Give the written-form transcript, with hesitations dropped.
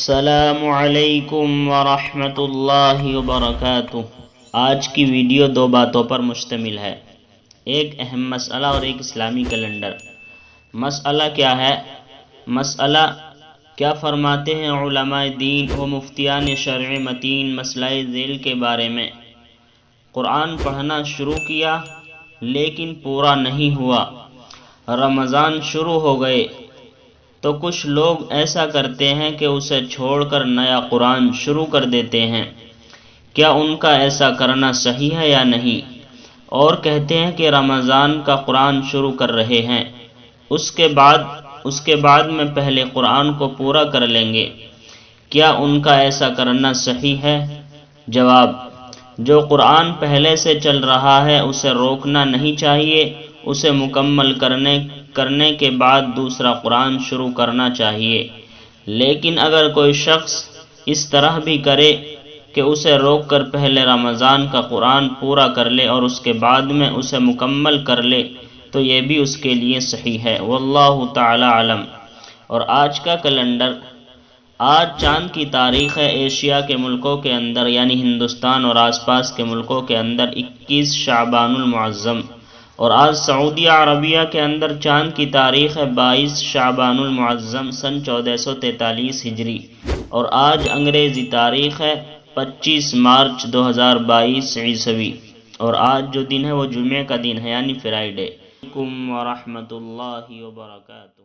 السلام علیکم ورحمۃ اللہ وبرکاتہ۔ آج کی ویڈیو دو باتوں پر مشتمل ہے، ایک اہم مسئلہ اور ایک اسلامی کیلنڈر۔ مسئلہ کیا ہے؟ مسئلہ کیا فرماتے ہیں علماء دین و مفتیان شرع متین مسئلہ ذیل کے بارے میں؟ قرآن پڑھنا شروع کیا لیکن پورا نہیں ہوا، رمضان شروع ہو گئے تو کچھ لوگ ایسا کرتے ہیں کہ اسے چھوڑ کر نیا قرآن شروع کر دیتے ہیں۔ کیا ان کا ایسا کرنا صحیح ہے یا نہیں؟ اور کہتے ہیں کہ رمضان کا قرآن شروع کر رہے ہیں، اس کے بعد میں پہلے قرآن کو پورا کر لیں گے۔ کیا ان کا ایسا کرنا صحیح ہے؟ جواب: جو قرآن پہلے سے چل رہا ہے اسے روکنا نہیں چاہیے، اسے مکمل کرنے کے بعد دوسرا قرآن شروع کرنا چاہیے۔ لیکن اگر کوئی شخص اس طرح بھی کرے کہ اسے روک کر پہلے رمضان کا قرآن پورا کر لے اور اس کے بعد میں اسے مکمل کر لے تو یہ بھی اس کے لیے صحیح ہے، واللہ تعالی علم۔ اور آج کا کیلنڈر، آج چاند کی تاریخ ہے۔ ایشیا کے ملکوں کے اندر یعنی ہندوستان اور آس پاس کے ملکوں کے اندر 21 شعبان المعظم، اور آج سعودیہ عربیہ کے اندر چاند کی تاریخ ہے 22 شعبان المعظم سن 1443 ہجری، اور آج انگریزی تاریخ ہے 25 مارچ 2022 عیسوی، اور آج جو دن ہے وہ جمعے کا دن ہے یعنی فرائیڈے۔ وعلیکم ورحمۃ اللہ وبرکاتہ۔